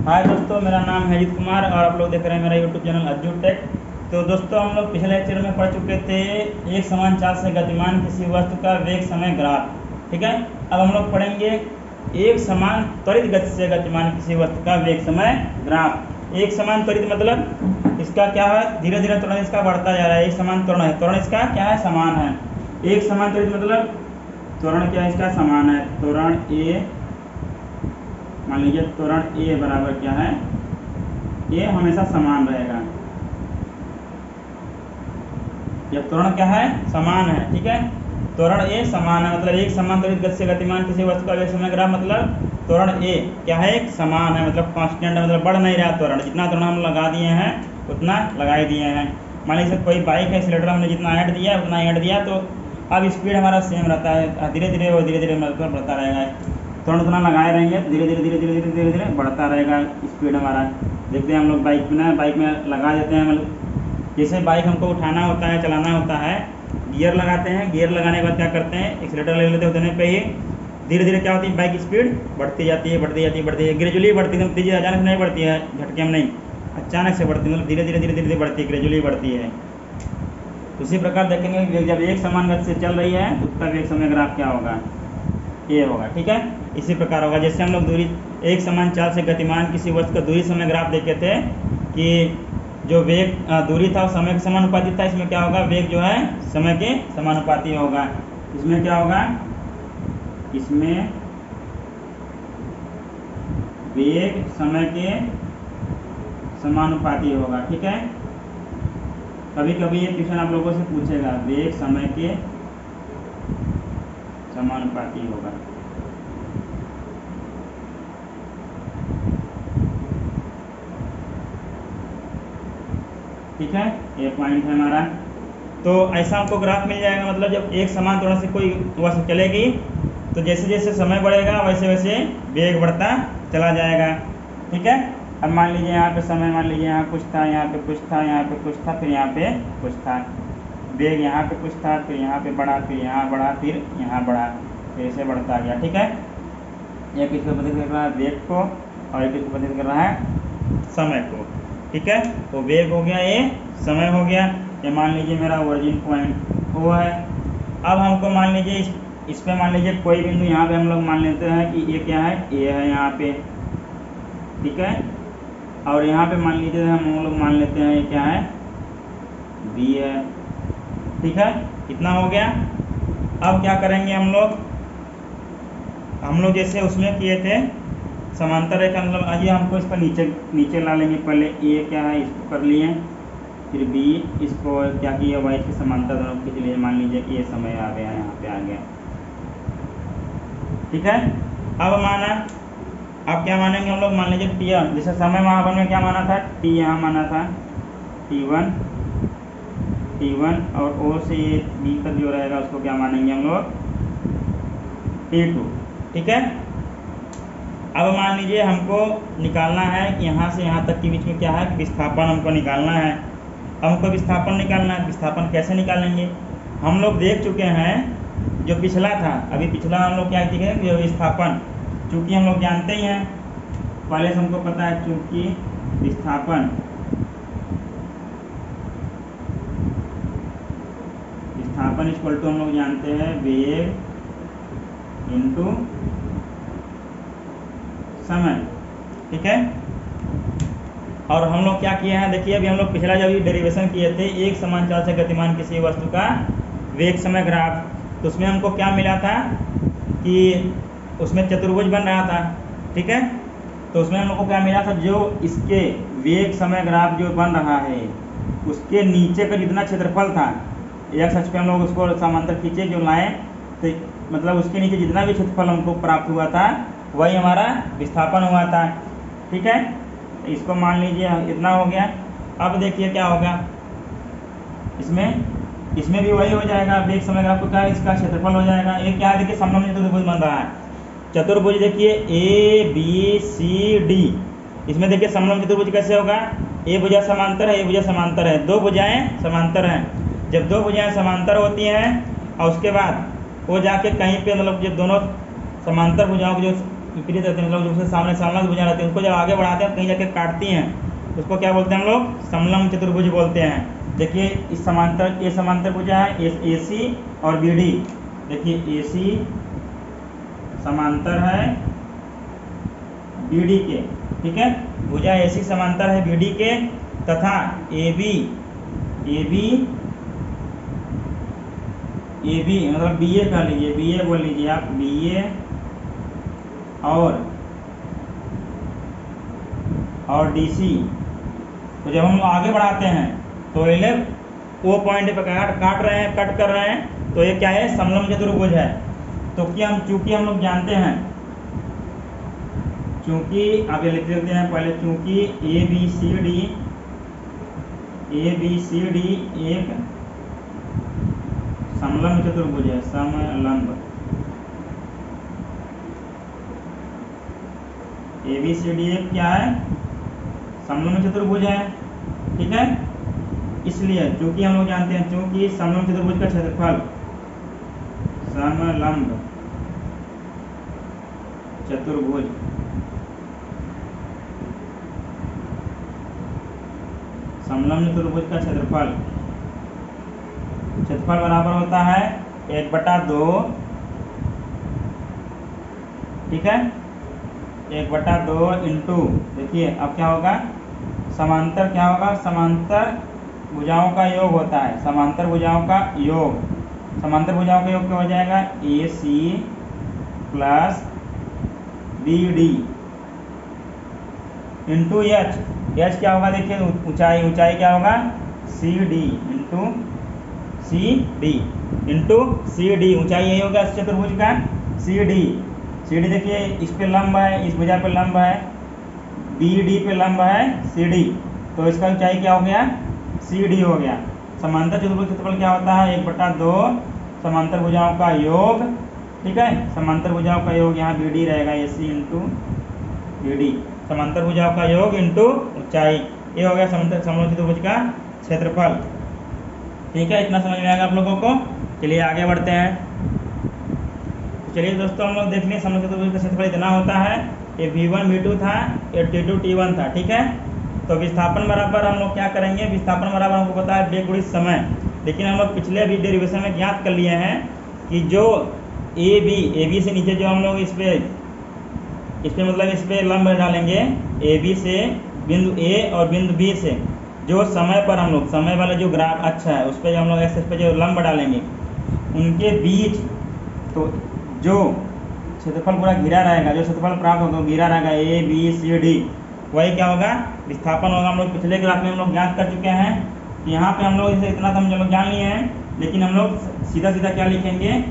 हाय दोस्तों, मेरा नाम है अजीत कुमार और आप लोग देख रहे हैं मेरा यूट्यूब चैनल अज्जू टेक। तो दोस्तों, हम लोग पिछले लेक्चर में पढ़ चुके थे एक समान चाल से गतिमान किसी वस्तु का वेग समय ग्राफ। ठीक है, अब हम लोग पढ़ेंगे एक समान त्वरित गति से गतिमान किसी वस्तु का वेग समय ग्राफ। एक समान त्वरित मतलब इसका क्या है, धीरे धीरे त्वरण इसका बढ़ता जा रहा है। एक समान त्वरण है, त्वरण इसका क्या है, समान है। एक समान त्वरित मतलब त्वरण क्या है, इसका समान है। त्वरण ए, मान लीजिए त्वरण ए बराबर क्या है, ए हमेशा समान रहेगा। यह त्वरण क्या है, समान है। ठीक है, त्वरण ए समान है मतलब एक समान त्वरित गति से गतिमान किसी वस्तु का वेग समय ग्राफ मतलब त्वरण ए क्या है, एक समान है मतलब कांस्टेंट है, मतलब बढ़ नहीं रहा त्वरण। जितना त्वरण हम लगा दिए हैं उतना लगा ही दिए हैं। मान लीजिए कोई बाइक है, एक्सीलरेटर हमने जितना ऐड दिया उतना ऐड दिया, तो अब स्पीड हमारा सेम रहता है, धीरे धीरे वो धीरे धीरे मतलब बढ़ता रहेगा। त्वरण उतना लगाए रहेंगे, धीरे धीरे धीरे धीरे धीरे धीरे धीरे बढ़ता रहेगा स्पीड हमारा। देखते हैं हम लोग बाइक में लगा देते हैं, मतलब जैसे बाइक हमको उठाना होता है, चलाना होता है, गियर लगाते हैं। गियर लगाने के बाद क्या करते हैं, एक्सीलरेटर ले लेते हैं, उतने पे ही धीरे धीरे क्या होती है, बाइक स्पीड बढ़ती जाती है, बढ़ती जाती है, बढ़ती है, ग्रेजुअली बढ़ती है, तेजी अचानक नहीं बढ़ती है, झटके में नहीं, अचानक से बढ़ती है, मतलब धीरे धीरे धीरे धीरे बढ़ती है, ग्रेजुअली बढ़ती है। उसी प्रकार देखेंगे जब एक समान गति से चल रही है तो उसका वेग समय ग्राफ क्या होगा, ये होगा। ठीक है, इसी प्रकार होगा। जैसे हम लोग दूरी एक समान चाल से गतिमान किसी वस्तु का दूरी समय ग्राफ देखे थे कि जो वेग दूरी था वो समय के समानुपाती था। इसमें क्या होगा, वेग जो है समय के समानुपाती होगा। इसमें क्या होगा, इसमें वेग समय के समानुपाती होगा। ठीक है, कभी कभी ये क्वेश्चन आप लोगों से पूछेगा, वेग समय के समानुपाती होगा। ठीक है, ये पॉइंट है हमारा। तो ऐसा आपको ग्राफ मिल जाएगा, मतलब जब एक समान त्वरण से कोई वस्तु चलेगी तो जैसे जैसे समय बढ़ेगा वैसे वैसे वेग बढ़ता चला जाएगा। ठीक है, अब मान लीजिए यहाँ पे समय, मान लीजिए यहाँ कुछ था, यहाँ पे कुछ था, यहाँ पे कुछ था, फिर यहाँ पे कुछ था। वेग यहाँ पे कुछ था, फिर यहाँ पे बढ़ा, फिर यहाँ बढ़ा, फिर यहाँ बढ़ा, फिर ऐसे बढ़ता गया। ठीक है, यह किसको प्रदर्शित कर रहा है, वेग को, और किसको प्रदर्शित कर रहा है, समय को। ठीक है, तो वेग हो गया, ये समय हो गया। ये मान लीजिए मेरा ओरिजिन पॉइंट वो है। अब हमको मान लीजिए इस पे मान लीजिए कोई बिंदु यहाँ पे हम लोग मान लेते हैं कि ये क्या है, ए है यहाँ पे। ठीक है, और यहाँ पे मान लीजिए हम लोग मान लेते हैं ये क्या है, बी है। ठीक है, इतना हो गया। अब क्या करेंगे हम लोग जैसे उसमें किए थे समांतर रेखा, मतलब आइए हमको इसको नीचे ला लेंगे। पहले ए क्या है, इसको कर लिए, फिर बी, इसको क्या किया, वाई के समांतर दोनों खींच लिए। मान लीजिए कि ये समय आ गया, यहाँ पे आ गया। ठीक है, अब माना, अब क्या मानेंगे हम लोग, मान लीजिए टी, जैसे समय वहाँ में क्या माना था, टी यहाँ माना था, T1 और ओ से ये बी तक जो रहेगा उसको क्या मानेंगे हम लोग, T2। ठीक है, अब मान लीजिए हमको निकालना है कि यहाँ से यहाँ तक के बीच में क्या है, विस्थापन हमको निकालना है। हमको विस्थापन निकालना है, विस्थापन कैसे निकालेंगे, हम लोग देख चुके हैं जो पिछला था। अभी पिछला हम लोग क्या देखे, जो विस्थापन, चूँकि हम लोग जानते ही हैं, पहले से हमको पता है, चूँकि विस्थापन इक्वल टू हम लोग जानते हैं वेग इनटू समय। ठीक है, और हम लोग क्या किए हैं, देखिए अभी हम लोग पिछला जब डेरिवेशन किए थे एक समान चाल से गतिमान किसी वस्तु का वेग समय ग्राफ, तो उसमें हमको क्या मिला था कि उसमें चतुर्भुज बन रहा था। ठीक है, तो उसमें हम लोग को क्या मिला था, जो इसके वेग समय ग्राफ जो बन रहा है उसके नीचे का जितना क्षेत्रफल था, एक अक्ष पे हम लोग उसको समांतर खींचे जो लाए, तो मतलब उसके नीचे जितना भी क्षेत्रफल हमको प्राप्त हुआ था वही हमारा विस्थापन हुआ था। ठीक है, इसको मान लीजिए इतना हो गया। अब देखिए क्या होगा, इसमें भी वही हो जाएगा, वेग समय ग्राफ का इसका क्षेत्रफल हो जाएगा। ये क्या है, देखिए समलंब चतुर्भुज बन रहा है। चतुर्भुज देखिए ए बी सी डी, इसमें देखिए समलंब चतुर्भुज कैसे होगा, ए भुजा समांतर है, ए भुजा समांतर है, दो भुजाएं समांतर हैं। जब दो भुजाएं समांतर होती हैं और उसके बाद वो जाके कहीं पे, मतलब जब दोनों समांतर भुजाओं के जो विपरीत रहते हैं, मतलब जो उससे सामने समलंब भुजा रहती है उसको जब आगे बढ़ाते हैं कहीं जाके काटती हैं, उसको क्या बोलते हैं हम लोग? समलंब चतुर्भुज बोलते हैं। देखिए इस समांतर, ये समांतर भुजा है ए सी और बी डी। देखिए ए सी समांतर है बी डी के, ठीक है, भुजा ए सी समांतर है बी डी के, तथा ए बी मतलब बी ए कह लीजिए, बी ए बोल लीजिए आप, बी ए और डी सी। तो जब हम आगे बढ़ाते हैं तो पहले ओ पॉइंट पे काट रहे हैं, कट कर रहे हैं, तो ये क्या है? समलंब चतुर्भुज है। तो क्या हम, चूंकि हम लोग जानते हैं, चूंकि आगे लिख देते हैं पहले, चूंकि ए बी सी डी एक समलंब चतुर्भुज है, समलंब ए बी सी डी एक क्या है? समलंब चतुर्भुज है, ठीक है। इसलिए चूंकि हम लोग जानते हैं, चूंकि समलंब चतुर्भुज का क्षेत्रफल, समलंब चतुर्भुज का क्षेत्रफल बराबर होता है 1/2, ठीक है, 1/2 इंटू, देखिए अब क्या होगा? समांतर क्या होगा? समांतर भुजाओं का योग होता है, समांतर भुजाओं का योग। समांतर भुजाओं का योग क्या हो जाएगा? A C plus B D into H. H क्या होगा? देखिए ऊंचाई क्या होगा? C D into C D, ऊंचाई यही होगा इस चतुर्भुज का, सी डी देखिए इस पे लंब है, इस भुजा पे लंब है, बी डी पे लंब है सी डी, तो इसका ऊंचाई क्या हो गया? सी डी हो गया। समांतर चतुर्भुज क्षेत्रफल क्या होता है? 1/2 समांतर भुजाओं का योग, ठीक है, समांतर भुजाओं का योग यहाँ बी डी रहेगा, ए सी इंटू बी डी, समांतर भुजाओं का योग इंटू ऊंचाई, ये हो गया समलंब चतुर्भुज का क्षेत्रफल, ठीक है। इतना समझ में आएगा आप लोगों को। चलिए आगे बढ़ते हैं। चलिए दोस्तों हम लोग देख लें समलंब चतुर्भुज का क्षेत्रफल इतना होता है, ये V1 V2 था, ये T2 T1 था, ठीक है। तो विस्थापन बराबर हम लोग क्या करेंगे? विस्थापन बराबर हमको पता है वेग गुणित समय, लेकिन हम लोग पिछले भी डेरिवेशन में ज्ञात कर लिए हैं कि जो ए बी से नीचे जो हम लोग इस पे मतलब इस पे लंब डालेंगे, ए बी से बिंदु ए और बिंदु बी से जो समय पर हम लोग, समय वाला जो ग्राफ अच्छा है उस पर हम लोग एक्सेस पे जो लंब डालेंगे, उनके बीच तो जो क्षेत्रफल पूरा घिरा रहेगा, जो क्षेत्रफल प्राप्त होगा वो घिरा रहेगा ए बी सी डी, वही क्या होगा? विस्थापन होगा। हम लोग पिछले ग्राफ में हम लोग ज्ञात कर चुके हैं। यहाँ पे हम लोग इसे इतना तो हम लोग जान लिए हैं, लेकिन हम लोग सीधा क्या लिखेंगे?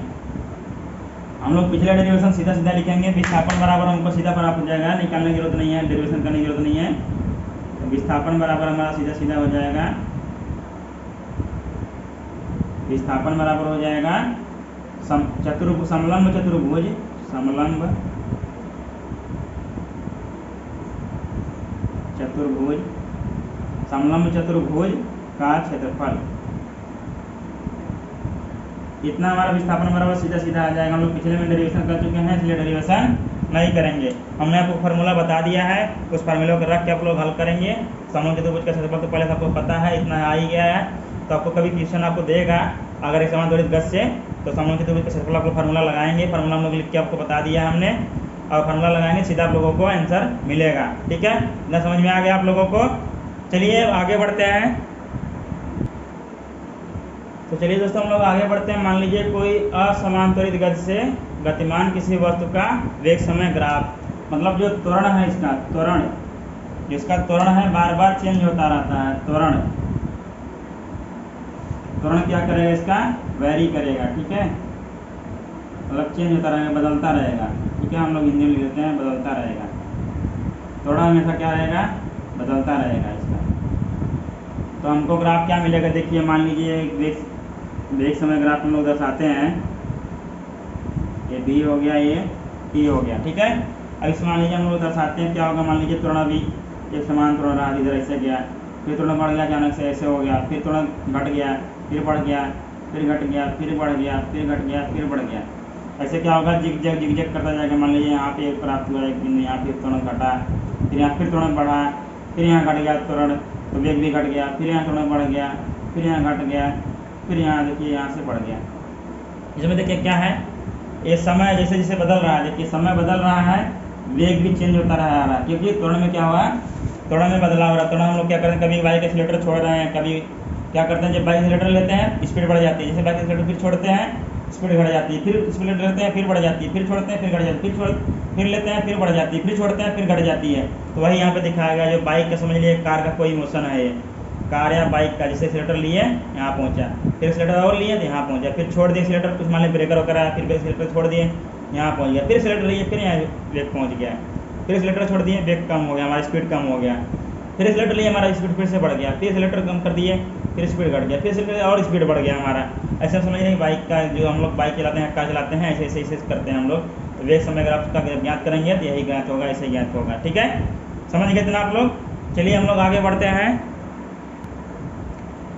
हम लोग पिछले डेरिवेशन सीधा लिखेंगे। विस्थापन बराबर हमको सीधा प्राप्त हो जाएगा, निकालने की जरूरत नहीं है, डेरिवेशन करने की जरूरत नहीं है। तो विस्थापन बराबर हमारा सीधा हो जाएगा, विस्थापन बराबर हो जाएगा समलंब चतुर्भुज का क्षेत्रफल, इतना हमारा विस्थापन बराबर सीधा आ जाएगा। हम लोग पिछले में डेरिवेशन कर चुके हैं, इसलिए डेरिवेशन नहीं करेंगे। हमने आपको फार्मूला बता दिया है, उस फार्मूले को रख के आप लोग हल करेंगे। समलंब चतुर्भुज का क्षेत्रफल तो पहले से आपको पता है, इतना आ ही गया है। तो आपको कभी क्वेश्चन आपको देगा अगर एक समान त्वरित गति से, तो समलंब चतुर्भुज का क्षेत्रफल आप लोग फार्मूला लगाएंगे। फार्मूला हम लोग लिख के आपको बता दिया हमने, और फार्मूला लगाएंगे सीधा आप लोगों को आंसर मिलेगा, ठीक है। इतना समझ में आ गया आप लोगों को। चलिए आगे बढ़ते हैं। तो चलिए दोस्तों हम लोग आगे बढ़ते हैं। मान लीजिए कोई असमान त्वरित गति से गतिमान किसी वस्तु का वेग समय ग्राफ, मतलब जो त्वरण है, इसका त्वरण, जिसका त्वरण है बार बार चेंज होता रहता है। त्वरण क्या करेगा? इसका वेरी करेगा, ठीक है, मतलब चेंज होता रहेगा, बदलता रहेगा, ठीक है। हम लोग हिंदी में लिख देते हैं बदलता रहेगा। त्वरण हमेशा क्या रहेगा? बदलता रहेगा इसका। तो हमको ग्राफ क्या मिलेगा? देखिए मान लीजिए वेग समय ग्राफ हम लोग दर्शाते हैं, ये बी हो गया, ये टी हो गया, ठीक है। अब इस मान लीजिए हम लोग दर्शाते हैं क्या होगा? मान लीजिए त्वरण अभी एक समान त्वरण रहा, इधर ऐसे गया, फिर त्वरण बढ़ गया, अचानक से ऐसे हो गया, फिर त्वरण घट गया, फिर बढ़ गया, फिर घट गया, फिर बढ़ गया, फिर घट गया, फिर बढ़ गया। ऐसे क्या होगा, जिग करता जाएगा। मान लीजिए यहाँ पे प्राप्त हुआ एक बिंदु, यहाँ पे त्वरण घटा, फिर यहाँ फिर त्वरण बढ़ा, फिर यहाँ घट गया त्वरण, तो वेग भी घट गया, फिर यहाँ त्वरण बढ़ गया, फिर यहाँ घट गया, फिर यहाँ देखिए यहाँ से बढ़ गया। इसमें देखिए क्या है, ये समय जैसे जैसे बदल रहा है, देखिए समय बदल रहा है, वेग भी चेंज होता रहा है, क्योंकि त्वरण में क्या हुआ, त्वरण में बदलाव हो रहा है। त्वरण हम लोग क्या करते हैं, कभी बाइक एक्सीलेटर छोड़ रहे हैं, कभी क्या करते हैं, जब बाइक एक्सीलेटर लेते हैं स्पीड बढ़ जाती है, जैसे बाइक एक्सीलेटर फिर छोड़ते हैं स्पीड घट जाती है, फिर एक्सीलेटर लेते हैं फिर बढ़ जाती है, फिर छोड़ते हैं फिर घट जाती है, फिर लेते हैं फिर बढ़ जाती है, फिर छोड़ते हैं फिर घट जाती है। तो वही यहाँ पे दिखाया गया, जो बाइक का समझ लिए कार का कोई मोशन है, ये कार या बाइक का, जैसे एक्सीलेटर लिए यहाँ पहुँचा, फिर एक्सीलेटर और लिए तो यहाँ पहुँचा, फिर छोड़ दिए एक्सीलेटर, कुछ मान लीजिए ब्रेकर वगैरह आया, फिर एक्सीलेटर छोड़ दिए यहाँ पहुँच गया, फिर एक्सीलेटर लिए फिर यहाँ वेग पहुँच गया, फिर एक्सीलेटर छोड़ दिए वेग कम हो गया, हमारा स्पीड कम हो गया, फिर एक्सीलेटर लिए हमारा स्पीड फिर से बढ़ गया, फिर एक्सीलेटर कम कर दिए फिर स्पीड घट गया, फिर एक्सीलेटर और स्पीड बढ़ गया हमारा। ऐसा समझ रहे बाइक का, जो हम लोग बाइक चलाते हैं कार चलाते हैं, ऐसे ऐसे करते हैं हम लोग। तो वेग समय ग्राफ का ज्ञात करेंगे तो यही ज्ञात होगा, ऐसे ज्ञात होगा। ठीक है, समझ गए थे ना आप लोग। चलिए हम लोग आगे बढ़ते हैं।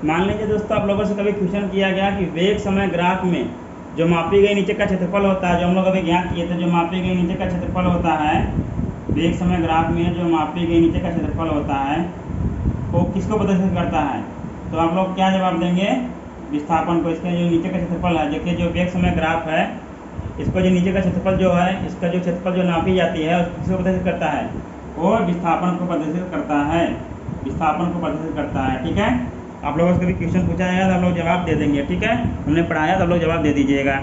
मान लीजिए दोस्तों, आप लोगों से कभी क्वेश्चन किया गया कि वेग समय ग्राफ में जो मापी गई नीचे का क्षेत्रफल होता है, जो हम लोग अभी ज्ञात किए थे, जो मापी गई नीचे का क्षेत्रफल होता है, वेग समय ग्राफ में जो मापी गई नीचे का क्षेत्रफल होता है वो किसको प्रदर्शित करता है। तो आप लोग क्या जवाब देंगे, विस्थापन को। इसके जो नीचे का क्षेत्रफल है, देखिए जो वेग समय ग्राफ है, इसको जो नीचे का क्षेत्रफल जो है, इसका जो क्षेत्रफल जो नापी जाती है उसको किसको प्रदर्शित करता है, वो विस्थापन को प्रदर्शित करता है, विस्थापन को प्रदर्शित करता है। ठीक है, आप लोगों से कभी क्वेश्चन पूछा जाएगा तो आप लोग जवाब दे देंगे। ठीक है, हमने पढ़ाया तो आप लोग जवाब दे दीजिएगा।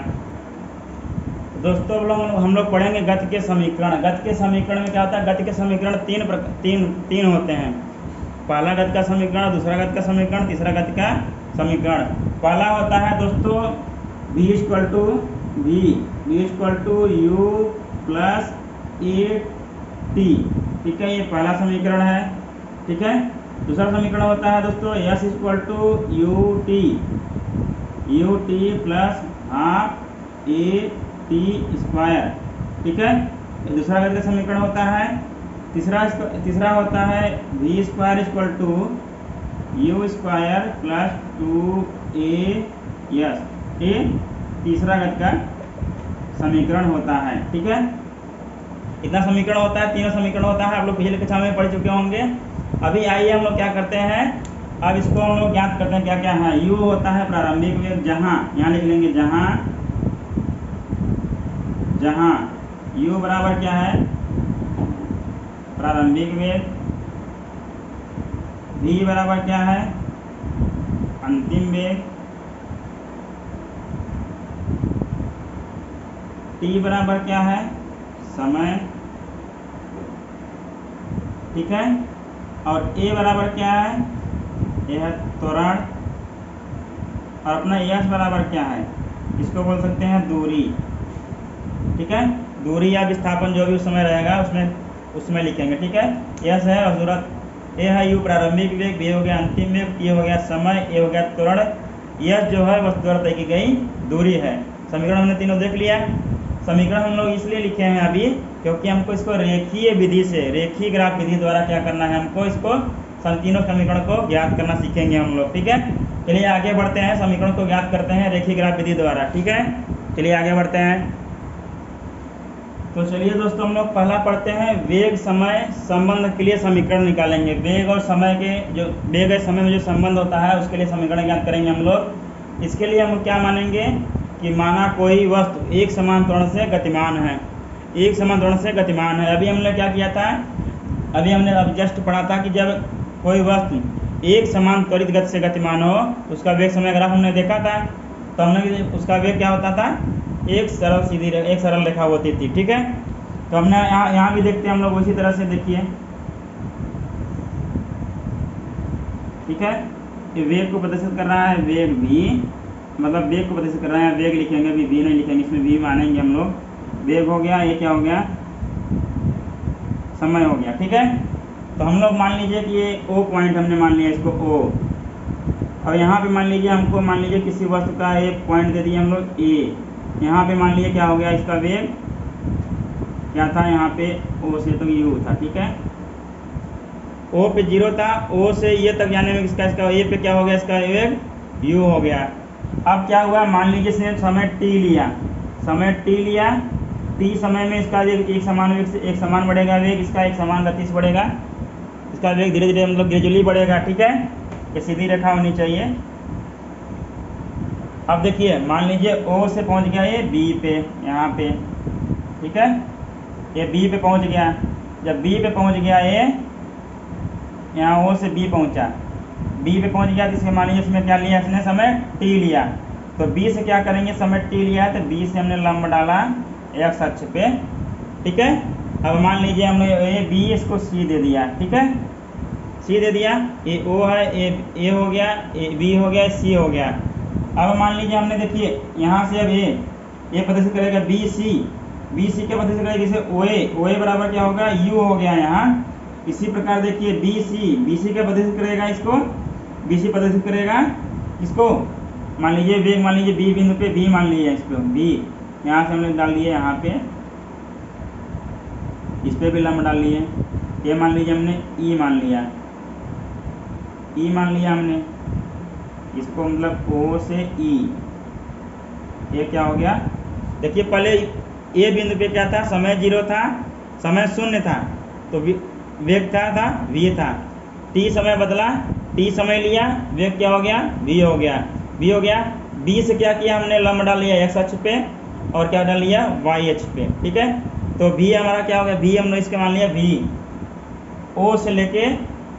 दोस्तों हम लोग पढ़ेंगे गति के समीकरण। गति के समीकरण में क्या होता है, गति के समीकरण तीन होते हैं। पहला गति का समीकरण, दूसरा गति का समीकरण, तीसरा गति का समीकरण। पहला होता है दोस्तों v equal to u plus a t. ठीक है, ये पहला समीकरण है। ठीक है, दूसरा समीकरण होता है दोस्तों s equal to u t plus half a t square. ठीक है, ये दूसरा गति का समीकरण होता है। तीसरा होता है v square equal to u square plus 2a s, ये तीसरा गति का समीकरण होता है। ठीक है, इतना समीकरण होता है, तीनों समीकरण होता है, आप लोग पिछले कक्षा में पढ़ चुके होंगे। अभी आइए हम लोग क्या करते हैं, अब इसको हम लोग ज्ञात करते हैं क्या क्या है। u होता है प्रारंभिक वेग, जहाँ यहाँ लिख लेंगे, जहाँ u बराबर क्या है, प्रारंभिक वेग, v बराबर क्या है, अंतिम वेग, t बराबर क्या है, समय। ठीक है, और a बराबर क्या है, यह त्वरण, और अपना यश बराबर क्या है, इसको बोल सकते हैं दूरी। ठीक है, दूरी या विस्थापन जो भी उस समय रहेगा उसमें लिखेंगे। ठीक है, यश है और सूरत ए है, यू प्रारंभिक वेग, बी हो गया अंतिम वेग, टी हो गया समय, ए हो गया त्वरण, यश जो है वस्तु द्वारा तय की गई दूरी है। समीकरण हमने तीनों देख लिया। समीकरण हम लोग इसलिए लिखे हैं अभी क्योंकि हमको इसको रेखीय विधि से, रेखीय ग्राफ विधि द्वारा क्या करना है, हमको इसको तीनों समीकरण को ज्ञात करना सीखेंगे हम लोग। ठीक है, चलिए आगे बढ़ते हैं, समीकरण को ज्ञात करते हैं रेखीय ग्राफ विधि द्वारा। ठीक है, चलिए आगे बढ़ते हैं। तो चलिए दोस्तों, हम लोग पहला पढ़ते हैं वेग समय संबंध के लिए समीकरण निकालेंगे। वेग और समय के जो वेग और समय में जो संबंध होता है उसके लिए समीकरण ज्ञात करेंगे हम लोग। इसके लिए हम क्या मानेंगे कि माना कोई वस्तु एक समान त्वरण से गतिमान है, एक समान त्वरण से गतिमान है। अभी हमने क्या किया था, अभी हमने अब जस्ट पढ़ा था कि जब कोई वस्तु एक समान त्वरित गति से गतिमान हो उसका वेग समय ग्राफ हमने देखा था। तो हमने उसका वेग क्या होता था, एक सरल रेखा होती थी। ठीक है, तो हमने यहाँ भी देखते हैं हम लोग उसी तरह से, देखिए। ठीक है, ये वेग को प्रदर्शित कर रहा है, वेग v, मतलब वेग को प्रदर्शित कर रहा है, वेग लिखेंगे, अभी v नहीं लिखेंगे, इसमें v मानेंगे हम लोग। वेग हो गया, ये क्या हो गया, समय हो गया। ठीक है, तो हम लोग मान लीजिए कि ये O पॉइंट हमने मान लिया इसको O, और यहाँ पे मान लीजिए हमको, मान लीजिए किसी वस्तु का एक पॉइंट दे दिए हम लोग A। यहाँ पे मान लीजिए क्या हो गया, इसका वेग क्या था, यहाँ पे O से तो U था। ठीक है, O पे 0 था, O से ये तक जाने में इसका A पे क्या हो गया, इसका वेग U हो गया। अब क्या हुआ, मान लीजिए इसने समय t लिया, समय t लिया, t समय में इसका एक समान वेग से एक समान बढ़ेगा वेग, इसका एक समान गति से बढ़ेगा, इसका वेग धीरे धीरे मतलब ग्रेजुअली बढ़ेगा, ठीक है। ये सीधी रेखा होनी चाहिए। अब देखिए मान लीजिए O से पहुंच गया ये B पे, यहाँ पे, ठीक है, ये B पे पहुंच गया। जब B पे पहुंच गया ये, यहाँ O से B पहुंचा, B पे पहुंच गया तो इसके मान लीजिए इसमें क्या लिया, इसने समय t लिया, तो B से क्या करेंगे, समय t लिया है तो B से हमने लंब डाला x अक्ष पे, ठीक है। अब मान लीजिए हमने ये B इसको C दे दिया, ठीक है, C दे दिया, ये O है, A हो गया, B हो गया, C हो गया। अब मान लीजिए हमने देखिए यहाँ से अब ये प्रदर्शित करेगा BC के प्रदर्शित करेगा जैसे OA बराबर क्या होगा, U हो गया यहाँ। इसी प्रकार देखिए BC के प्रदर्शित करेगा इसको, BC प्रदर्शित करेगा इसको, मान लीजिए वेग मान लीजिए B बिंदु पे B मान लीजिए इसको B, यहाँ से हमने डाल दिए यहाँ पे, इस पे भी लंब डाल लिए, ये मान लीजिए हमने E मान लिया, E मान लिया हमने इसको, मतलब O से E, ये क्या हो गया, देखिए पहले A बिंदु पे क्या था, समय 0 था, समय 0 था, तो वेग था v था, t समय बदला, t समय लिया, वेग क्या हो गया, v हो गया। b से क्या किया हमने, लंब डाल लिया x अक्ष पे और क्या डाल लिया y अक्ष पे, ठीक है। तो v हमारा क्या हो गया, v हमने इसका मान लिया v, O से लेके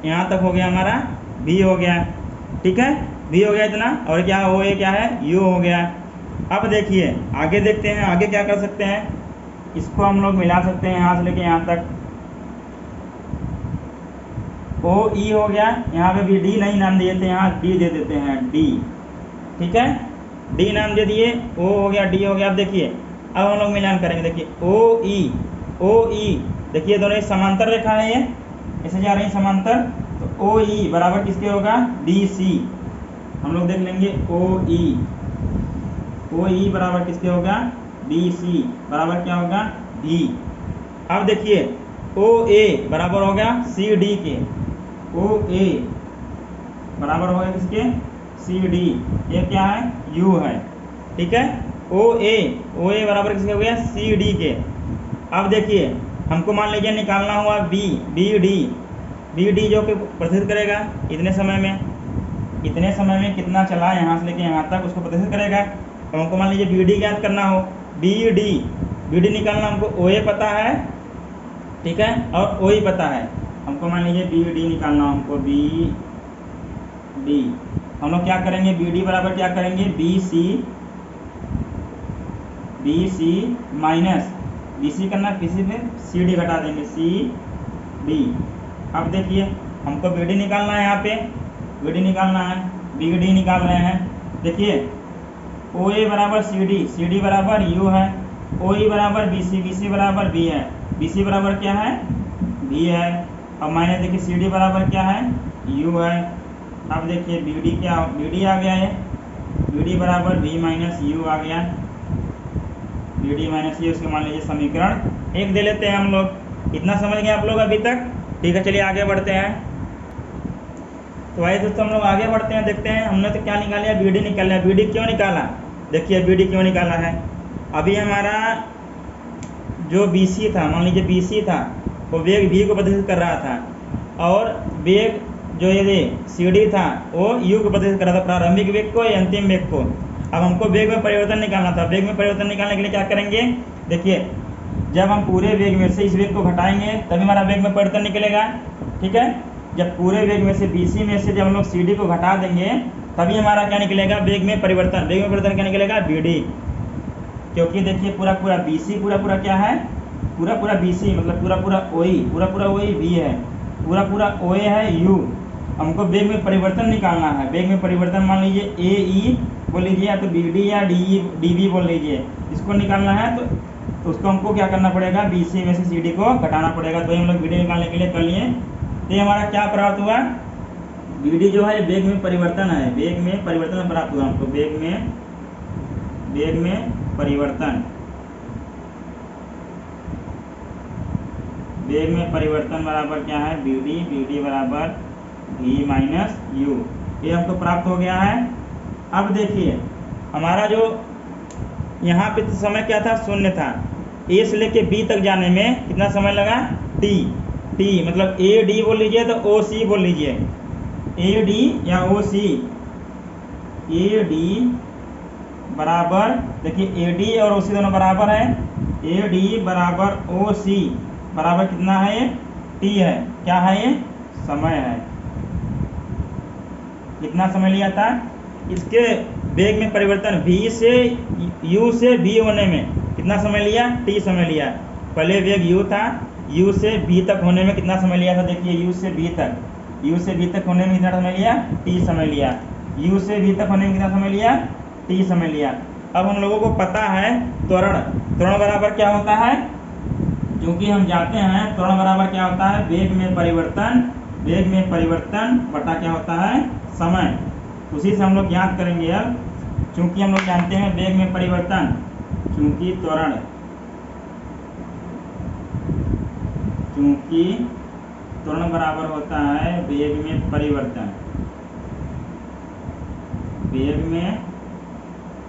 यहाँ तक हो गया हमारा v हो गया, ठीक है, v हो गया इतना, और क्या हो गया, क्या है u हो गया। अब देखिए आगे देखते हैं, आगे क्या कर सकते हैं, इसको हम लोग मिला सकते हैं यहाँ से लेके यहाँ तक, OE हो गया, यहाँ पे भी D नहीं नाम दिए थे, यहाँ D दे देते हैं D, ठीक है, D नाम दे दिए, O हो गया, D हो गया। अब देखिए अब हम लोग मिलान करेंगे, देखिए OE देखिए दोनों समांतर रेखा है, ये ऐसे जा रही है समांतर, तो OE बराबर किसके होगा, BC, हम लोग देख लेंगे OE बराबर किसके होगा, BC बराबर क्या होगा, D। अब देखिए OA बराबर हो गया CD के, OA बराबर हो गया किसके, CD, ये क्या है, U है, ठीक है। OA बराबर किसके हो गया, CD के। अब देखिए हमको मान लीजिए निकालना हुआ BD जो कि प्रदर्शित करेगा इतने समय में कितना चला यहाँ से लेके यहाँ तक, उसको प्रदर्शित करेगा। तो हमको मान लीजिए BD ज्ञात करना हो, BD निकालना, हमको OA पता है, ठीक है, और OE पता है, हमको मान लीजिए BD निकालना, हमको BD, हम लोग क्या करेंगे, BD बराबर क्या करेंगे, BC माइनस BC करना, किसी पे CD घटा देंगे, CD। अब देखिए हमको BD निकालना है, यहाँ पे BD निकालना है, BD निकाल रहे हैं, देखिए OA बराबर CD बराबर U है, OE बराबर BC बराबर B है, BC बराबर क्या है, B है। अब माइनस देखिए CD बराबर क्या है, U है। अब देखिए BD आ गया है, BD बराबर B माइनस U आ गया, BD माइनस U, उसके मान लीजिए समीकरण 1 दे लेते हैं हम लोग। इतना समझ गए आप लोग अभी तक, ठीक है। चलिए आगे बढ़ते हैं। तो आइए दोस्तों हम लोग आगे बढ़ते हैं, देखते हैं हमने तो क्या निकाल लिया, BD निकाल लिया। BD क्यों निकाला, देखिए BD क्यों निकाला है, अभी हमारा जो BC था, मान लीजिए BC था, वो वेग V को प्रदर्शित कर रहा था, और वेग जो ये CD था वो U को प्रदर्शित कर रहा था, प्रारंभिक वेग को या अंतिम वेग को। अब हमको वेग में परिवर्तन निकालना था, वेग में परिवर्तन निकालने के लिए क्या करेंगे, देखिए जब हम पूरे वेग में से इस वेग को घटाएंगे तभी हमारा वेग में परिवर्तन निकलेगा, ठीक है। जब पूरे वेग में से BC में से जब हम लोग CD को घटा देंगे तभी हमारा क्या निकलेगा, वेग में परिवर्तन क्या निकलेगा, BD। क्योंकि देखिए पूरा BC पूरा क्या है, पूरा BC मतलब पूरा OE V है, पूरा OA है U। हमको वेग में परिवर्तन निकालना है, वेग में परिवर्तन मान लीजिए AE बोल लीजिए, या तो BD या DB बोल लीजिए, इसको निकालना है तो उसको हमको क्या करना पड़ेगा, BC में से CD को घटाना पड़ेगा। तो हम लोग BD निकालने के लिए कर लिए, तो हमारा क्या प्राप्त हुआ, BD जो है वेग में परिवर्तन है, वेग में परिवर्तन प्राप्त हुआ हमको, वेग में परिवर्तन बराबर क्या है, BD बराबर V माइनस U, ये हमको प्राप्त हो गया है। अब देखिए हमारा जो यहाँ पे तो समय क्या था, शून्य था। ए से लेके बी तक जाने में कितना समय लगा, टी। टी मतलब ए डी बोल लीजिए तो ओ सी बोल लीजिए, ए डी या ओ सी। ए डी बराबर, देखिए ए डी और ओ सी दोनों बराबर है, ए डी बराबर ओ सी बराबर कितना है, ये टी है। क्या है ये, समय है। कितना समय लिया था, इसके वेग में परिवर्तन v से u से v होने में कितना समय लिया, t समय लिया। पहले वेग u था, u से v तक होने में कितना समय लिया था, देखिए u से v तक होने में कितना समय लिया, t समय लिया। u से v तक होने में कितना समय लिया, t समय लिया। अब हम लोगों को पता है त्वरण बराबर क्या होता है, क्योंकि हम जानते हैं त्वरण बराबर क्या होता है, वेग में परिवर्तन बटा क्या होता है, समय। उसी से हम लोग ज्ञात करेंगे। अब चूंकि हम लोग जानते हैं वेग में परिवर्तन, चूंकि त्वरण बराबर होता है वेग में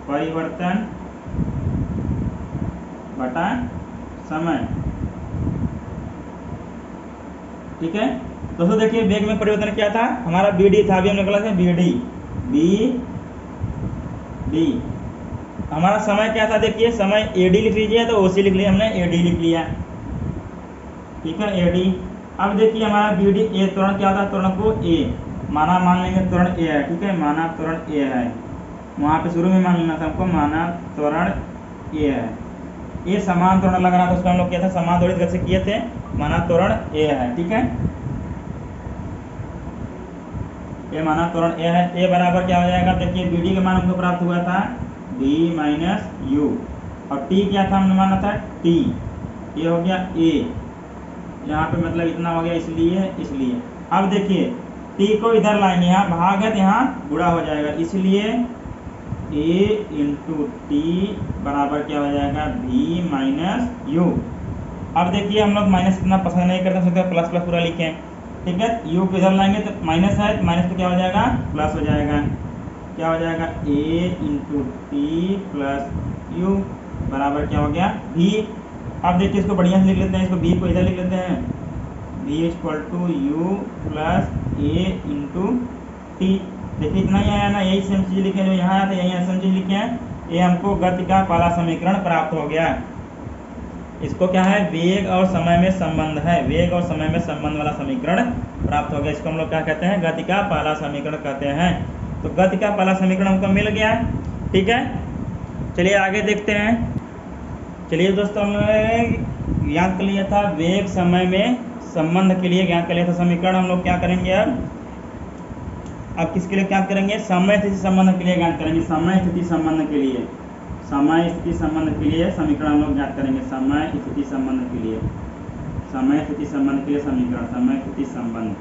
परिवर्तन बटा समय। ठीक है दोस्तों, देखिए वेग में परिवर्तन क्या था, हमारा बी डी था। अभी हमने बोला था बी डी। हमारा समय क्या था, देखिए समय ए डी लिख लीजिए, तो ओ सी लिख लिया हमने, ए डी लिख लिया। ठीक है, ए डी। अब देखिए हमारा बी डी, ए त्वरण क्या था, त्वरण को ए मान लेंगे, त्वरण ए है। ठीक है, माना त्वरण ए है, वहाँ पे शुरू में मान लेना था हमको, माना त्वरण ए है। ये समान त्वरण लग रहा था, उसको हम लोग क्या था, समान त्वरित गति से किए थे, माना त्वरण ए है। ठीक है, ये माना त्वरण ए है। ए बराबर क्या हो जाएगा, देखिए बी डी का मान हमको प्राप्त हुआ था b माइनस यू, और t क्या था, हमने माना था t। ये हो गया a, यहाँ पे मतलब इतना हो गया, इसलिए अब देखिए t को इधर लाएंगे, यहाँ भाग है तो यहाँ गुणा हो जाएगा, इसलिए a इंटू टी बराबर क्या हो जाएगा, v माइनस यू। अब देखिए हम लोग माइनस इतना पसंद नहीं करते, सकते प्लस प्लस पूरा लिखें। ठीक है, u को इधर लाएंगे तो माइनस है, तो माइनस तो क्या हो जाएगा, प्लस हो जाएगा। क्या हो जाएगा, a into T plus you बराबर क्या हो गया, v। अब देखिए इसको बढ़िया से लिख लेते हैं, इसको v को इधर लिख लेते हैं, v equal to u plus a into t. देखिए इतना ही आया ना, यही सेम चीज़ लिखे जो यहाँ आया था, यही सेम चीज़ लिखे हैं। ये हमको गति का पहला समीकरण प्राप्त हो गया। इसको क्या है, वेग और समय में संबंध है, वेग और समय में संबंध वाला समीकरण प्राप्त हो गया। इसको हम लोग क्या कहते हैं, गति का पहला समीकरण कहते हैं। तो गति का पहला समीकरण हमको मिल गया। ठीक है, चलिए आगे देखते हैं। चलिए दोस्तों, हमने ज्ञात कर लिया था वेग समय में संबंध के लिए ज्ञात कर लिया था समीकरण। हम लोग क्या करेंगे अब किसके लिए ज्ञात करेंगे, समय स्थिति संबंध के लिए ज्ञात करेंगे। समय स्थिति संबंध के लिए समीकरण हम लोग ज्ञात करेंगे। समय स्थिति संबंध के लिए समीकरण, समय स्थिति संबंध।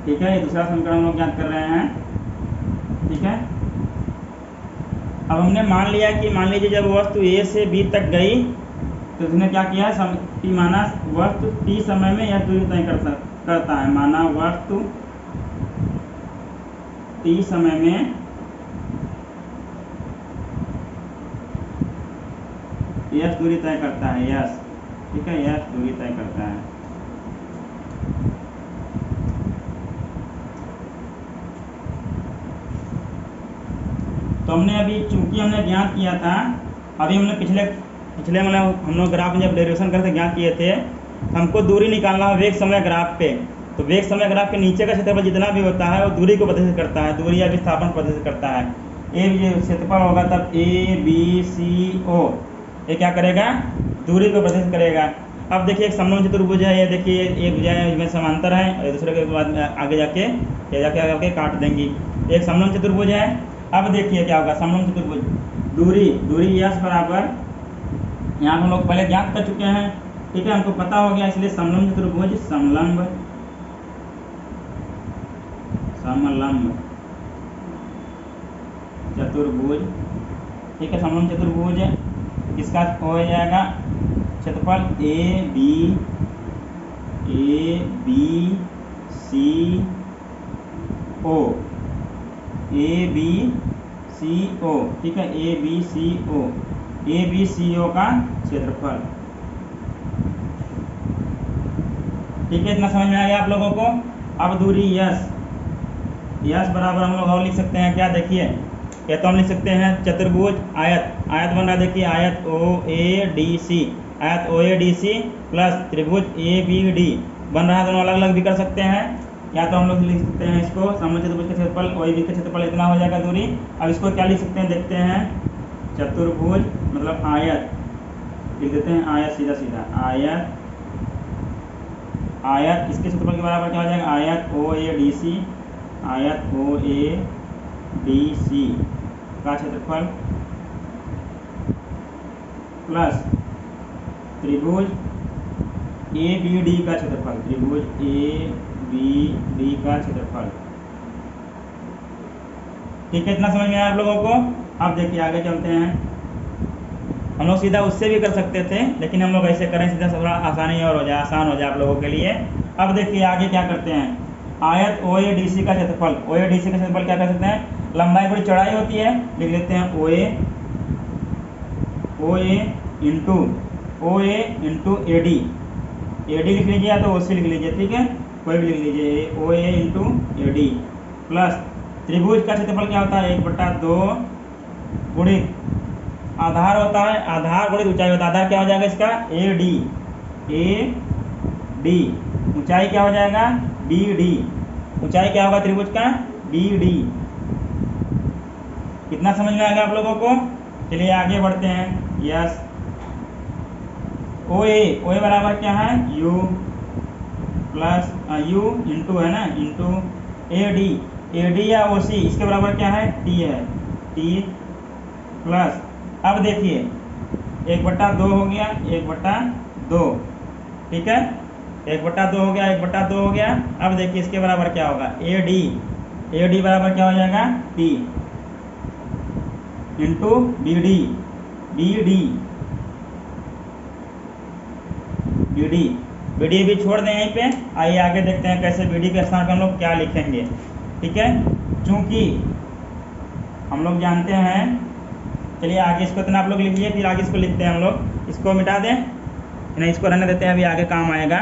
ठीक है, ये दूसरा समीकरण हम लोग ज्ञात कर रहे हैं। ठीक है, अब हमने मान लीजिए जब वस्तु ए से बी तक गई तो उसने क्या किया, माना वस्तु t समय में यह दूरी तय करता है। माना वस्तु t समय में यह दूरी तय करता है, यस। ठीक है, यह दूरी तय करता है। तो हमने अभी चूंकि हमने ज्ञात किया था, अभी हमने पिछले मतलब हम लोग ग्राफ में जब डेरिवेशन करते ज्ञात किए थे, हमको दूरी निकालना है वेग समय ग्राफ पे। तो वेग समय ग्राफ के नीचे का क्षेत्रफल जितना भी होता है वो दूरी को प्रदर्शित करता है, दूरी या विस्थापन प्रदर्शित करता है। ये क्षेत्रफल होगा तब ए बी सी ओ, ये क्या करेगा, दूरी को प्रदर्शित करेगा। अब देखिए एक समलंब चतुर्भुज है, ये देखिए एक भुजा है, इसमें समांतर है, और दूसरे के बाद आगे जाके काट देंगी। एक समलंब चतुर्भुज है। अब देखिए क्या होगा, समलंब चतुर्भुज दूरी यस बराबर, यहाँ हम लोग पहले ज्ञात कर चुके हैं। ठीक है, हमको पता हो गया, इसलिए समलंब चतुर्भुज समलंब चतुर्भुज। ठीक है, समलंब चतुर्भुज इसका हो जाएगा क्षेत्रफल ए A B C O, A B C ओ, ठीक है, A B C O, A B C ओ का क्षेत्रफल। ठीक है, इतना समझ में आ गया आप लोगों को। अब दूरी यस, यस बराबर हम लोग और लिख सकते हैं क्या, देखिए, या तो हम लिख सकते हैं चतुर्भुज आयत, आयत बन रहा है देखिए, आयत ओ ए डी सी, आयत ओ ए डी सी प्लस त्रिभुज ए बी डी बन रहा है। दोनों अलग अलग भी कर सकते हैं, या तो हम लोग लिख सकते हैं इसको समोच्च चतुर्भुज का क्षेत्रफल ओ ए बी का क्षेत्रफल इतना हो जाएगा दूरी। अब इसको क्या लिख सकते हैं, देखते हैं, चतुर्भुज मतलब आयत, लिख देते हैं आयत, सीधा सीधा आयत, आयत इसके क्षेत्रफल के बराबर क्या हो जाएगा, आयत ओ ए डी सी, आयत ओ ए डी सी का क्षेत्रफल प्लस त्रिभुज ए बी डी का क्षेत्रफल, त्रिभुज ए बी डी का क्षेत्रफल। ठीक है, इतना समझ में आया आप लोगों को। अब देखिए आगे चलते हैं, हम लोग सीधा उससे भी कर सकते थे, लेकिन हम लोग ऐसे करें सीधा, थोड़ा आसानी और हो जाए, आसान हो जाए आप लोगों के लिए। अब देखिए आगे क्या करते हैं, आयत ओ ए डी सी का क्षेत्रफल, ओ ए डी सी का क्षेत्रफल क्या कर सकते हैं, लंबाई बड़ी चौड़ाई होती है, लिख लेते हैं O A into A D, A D लिख लीजिए या तो ओ सी लिख लीजिए, ठीक है, कोई भी लिख लीजिए, ओ A into A D plus त्रिभुज का क्षेत्रफल क्या होता है, 1/2 गुणित आधार होता है, आधार गुणित ऊंचाई होता है, आधार क्या हो जाएगा इसका, ए डी, ऊंचाई क्या हो जाएगा, बी डी, ऊंचाई क्या होगा त्रिभुज का, बी डी। कितना समझ में आएगा आप लोगों को। चलिए आगे बढ़ते हैं, यस, ओ ए बराबर क्या है, यू प्लस यू इंटू है ना, इंटू ए डी या ओ सी, इसके बराबर क्या है, टी है, टी प्लस, अब देखिए 1/2 हो गया, 1/2, ठीक है, 1/2 हो गया, 1/2 हो गया। अब देखिए इसके बराबर क्या होगा, ए डी बराबर क्या हो जाएगा, टी इंटू बी डी भी छोड़ दें यहीं पे। आइए आगे देखते हैं कैसे बी डी के स्थान पर हम लोग क्या लिखेंगे। ठीक है, चूंकि हम लोग जानते हैं, चलिए आगे इसको इतना आप लोग लिखिए, फिर आगे इसको लिखते हैं हम लोग, इसको मिटा दें, नहीं इसको रहने देते हैं, अभी आगे काम आएगा।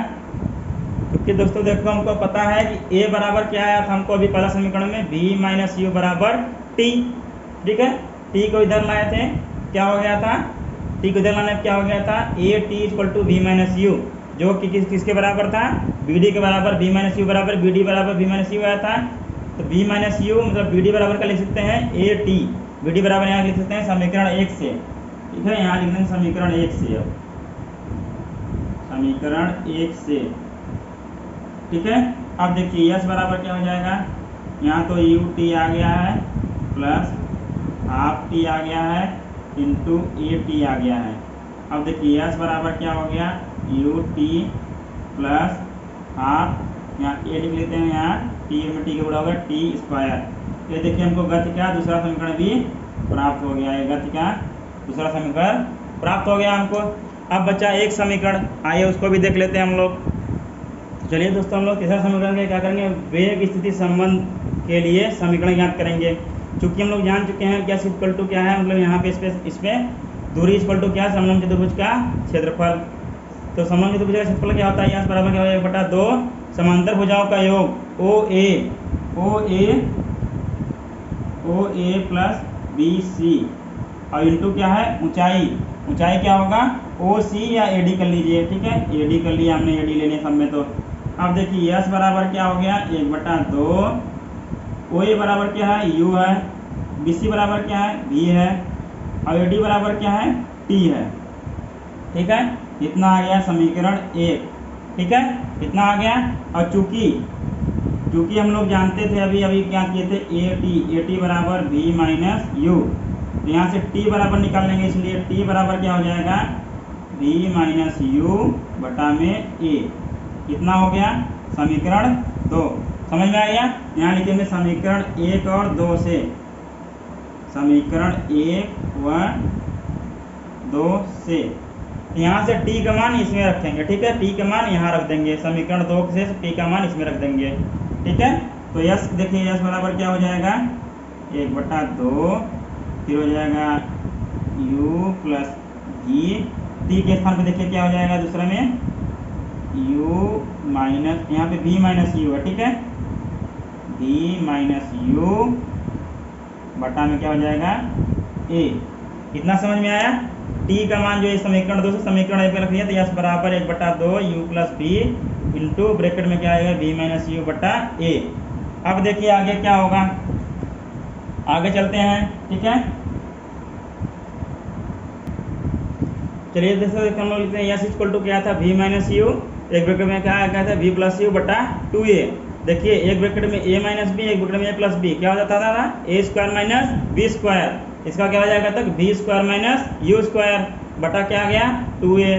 क्योंकि दोस्तों देखो हमको पता है कि a बराबर क्या आया था हमको अभी पहला समीकरण में, b माइनस यू बराबर t, ठीक है, t को इधर लाए थे, क्या हो गया था, t को इधर लाने क्या हो गया था, a t equal to b minus u, जो कि किसके बराबर था, बी डी के बराबर, b माइनस यू बराबर बी डी बराबर b माइनस यू आया था। तो b माइनस यू मतलब बी डी बराबर का लिख सकते हैं a t, बी डी बराबर यहाँ लिख सकते हैं समीकरण 1 से, ठीक है, यहाँ लिख देंगे समीकरण 1 से, अब समीकरण 1 से, ठीक है। अब देखिए यस बराबर क्या हो जाएगा, यहाँ तो यू टी आ गया है प्लस हाफ टी आ गया है इंटू ए टी आ गया है। अब देखिए यस बराबर क्या हो गया, यू टी प्लस हाफ, यहाँ ए लिख लेते हैं, यहाँ टी में टी के बड़ा होगा टी स्क्वायर। ये देखिए हमको गति का दूसरा समीकरण भी प्राप्त हो गया है, गति का दूसरा समीकरण प्राप्त हो गया हमको। अब बचा एक समीकरण, आइए उसको भी देख लेते हैं हम लोग। चलिए दोस्तों हम लोग तीसरा समीकरण के क्या करेंगे, वेग स्थिति संबंध के लिए समीकरण ज्ञात करेंगे। चूंकि हम लोग जान चुके हैं क्या इक्वल टू क्या है, मतलब यहाँ पे इसमें दूरी इक्वल टू क्या है, समलंब चतुर्भुज का क्षेत्रफल। तो समलंब चतुर्भुज का क्षेत्रफल क्या होता है, यहाँ बराबर क्या हो जाएगा, 1/2 समांतर भुजाओं का योग ओ ए प्लस बी सी, और इंटू क्या है ऊंचाई क्या होगा, ओ सी या ए डी कर लीजिए, ठीक है, ए डी कर लिया हमने, ए डी लेने सब में। तो अब देखिए यस बराबर क्या हो गया, 1/2, ओ ए बराबर क्या है, यू है, बी सी बराबर क्या है, बी है, और ए डी बराबर क्या है, टी है, ठीक है। इतना आ गया समीकरण 1, ठीक है, इतना आ गया। और चूंकि हम लोग जानते थे, अभी क्या किए थे, ए टी बराबर बी माइनस यू, तो यहाँ से t बराबर निकाल लेंगे, इसलिए t बराबर क्या हो जाएगा, b माइनस यू बटा में a। कितना हो गया, समीकरण 2, समझ में आ गया। यहाँ लिखेंगे समीकरण 1 और 2 से, समीकरण 1 व 2 से, तो यहाँ से टी का मान इसमें रखेंगे, ठीक है, टी का मान यहाँ रख देंगे, समीकरण 2 से टी का मान इसमें रख देंगे, ठीक है। तो यस देखिए यस बराबर क्या हो जाएगा 1/2, फिर हो जाएगा u प्लस v, टी के स्थान पे देखिए क्या हो जाएगा दूसरा में u माइनस, यहाँ पे v माइनस यू है, ठीक है, v माइनस यू बटा में क्या हो जाएगा a। कितना समझ में आया? टी का मान जो है समीकरण 2 से समीकरण 1 पे रख लिया, तो यस बराबर 1/2 u plus v into bracket में क्या आएगा v माइनस यू बटा a। अब देखिए आगे क्या होगा, आगे चलते हैं, ठीक है। चलिए देखो हम लोग लिखते हैं यस इक्वल टू क्या था v माइनस यू, एक ब्रैकेट में क्या था v प्लस यू बटा 2a। देखिए एक ब्रैकेट में a माइनस बी, एक ब्रैकेट में a प्लस बी, क्या हो जाता था a square minus b square, इसका क्या हो जाएगा तक v square minus u square बटा क्या आ गया 2a।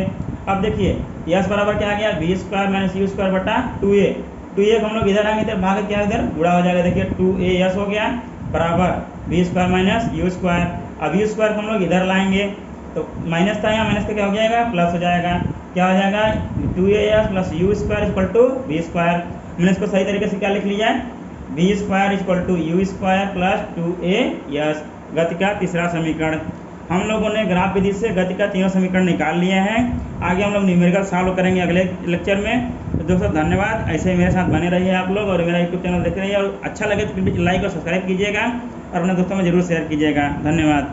अब देखिए यस बराबर क्या आ गया v square minus u square बटा 2a। 2a को हम लोग इधर आएंगे तो भाग क्या इधर गुणा हो जाएगा, देखिए 2a यस हो गया बराबर v square minus u square. अब u स्क्वायर को हम लोग इधर लाएंगे तो माइनस था यहाँ, माइनस का क्या हो जाएगा प्लस हो जाएगा, क्या हो जाएगा 2a plus u square equal to v square. मैंने इसको सही तरीके से क्या लिख लिया है v square equal to u square plus 2a s. गति का तीसरा समीकरण हम लोगों ने ग्राफ विधि से गति का तीनों समीकरण निकाल लिए हैं। आगे हम लोग न्यूमेरिकल सॉल्व करेंगे अगले लेक्चर में। तो दोस्तों धन्यवाद, ऐसे ही मेरे साथ बने रहिए आप लोग और मेरा यूट्यूब चैनल देखते रहिए, और अच्छा लगे तो लाइक और सब्सक्राइब कीजिएगा और अपने दोस्तों में जरूर शेयर कीजिएगा। धन्यवाद।